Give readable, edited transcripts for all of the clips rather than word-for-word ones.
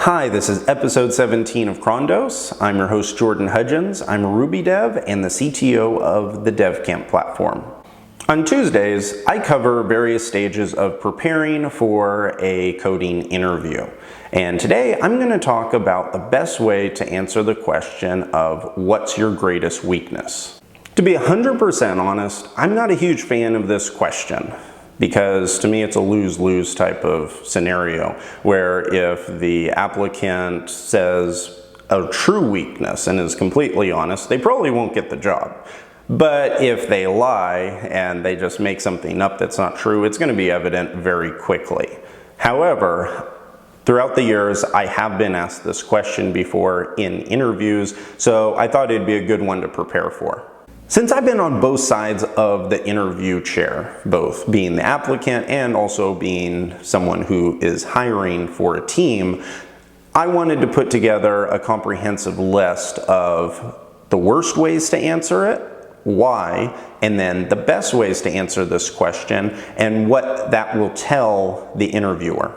Hi, this is episode 17 of Crondos. I'm your host, Jordan Hudgens. I'm a Ruby dev and the CTO of the DevCamp platform. On Tuesdays, I cover various stages of preparing for a coding interview. And today, I'm going to talk about the best way to answer the question of what's your greatest weakness. To be 100% honest, I'm not a huge fan of this question, because to me it's a lose-lose type of scenario where if the applicant says a true weakness and is completely honest, they probably won't get the job. But if they lie and they just make something up that's not true, it's going to be evident very quickly. However, throughout the years, I have been asked this question before in interviews, so I thought it'd be a good one to prepare for. Since I've been on both sides of the interview chair, both being the applicant and also being someone who is hiring for a team, I wanted to put together a comprehensive list of the worst ways to answer it, why, and then the best ways to answer this question and what that will tell the interviewer.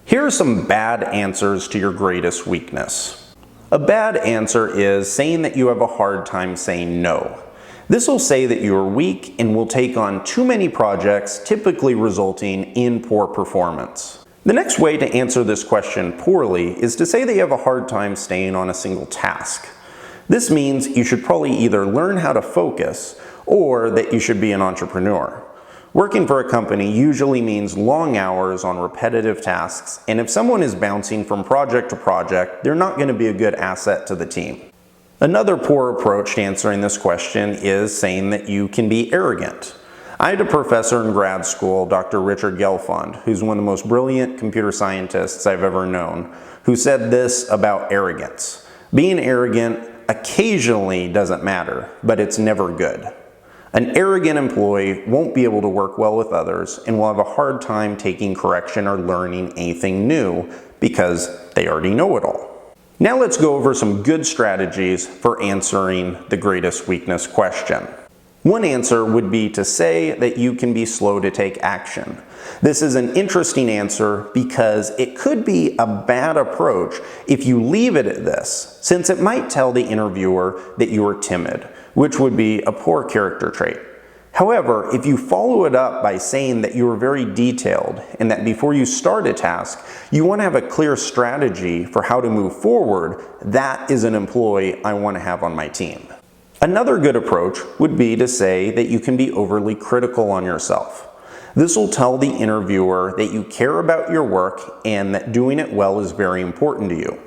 Here are some bad answers to your greatest weakness. A bad answer is saying that you have a hard time saying no. This will say that you are weak and will take on too many projects, typically resulting in poor performance. The next way to answer this question poorly is to say that you have a hard time staying on a single task. This means you should probably either learn how to focus or that you should be an entrepreneur. Working for a company usually means long hours on repetitive tasks, and if someone is bouncing from project to project, they're not going to be a good asset to the team. Another poor approach to answering this question is saying that you can be arrogant. I had a professor in grad school, Dr. Richard Gelfond, who's one of the most brilliant computer scientists I've ever known, who said this about arrogance. Being arrogant occasionally doesn't matter, but it's never good. An arrogant employee won't be able to work well with others and will have a hard time taking correction or learning anything new because they already know it all. Now let's go over some good strategies for answering the greatest weakness question. One answer would be to say that you can be slow to take action. This is an interesting answer because it could be a bad approach if you leave it at this, since it might tell the interviewer that you are timid, which would be a poor character trait. However, if you follow it up by saying that you are very detailed and that before you start a task, you want to have a clear strategy for how to move forward, that is an employee I want to have on my team. Another good approach would be to say that you can be overly critical on yourself. This will tell the interviewer that you care about your work and that doing it well is very important to you.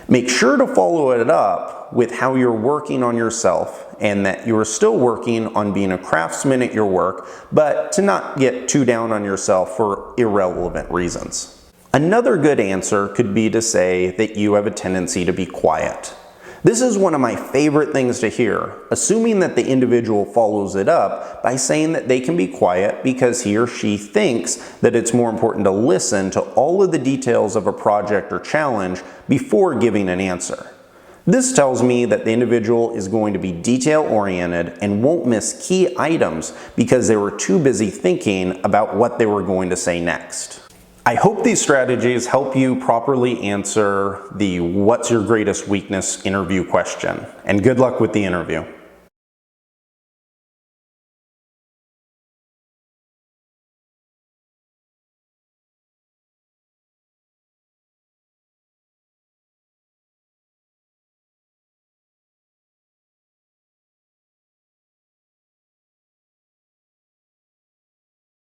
Make sure to follow it up with how you're working on yourself and that you are still working on being a craftsman at your work, but to not get too down on yourself for irrelevant reasons. Another good answer could be to say that you have a tendency to be quiet. This is one of my favorite things to hear, assuming that the individual follows it up by saying that they can be quiet because he or she thinks that it's more important to listen to all of the details of a project or challenge before giving an answer. This tells me that the individual is going to be detail-oriented and won't miss key items because they were too busy thinking about what they were going to say next. I hope these strategies help you properly answer the "what's your greatest weakness" interview question, and good luck with the interview.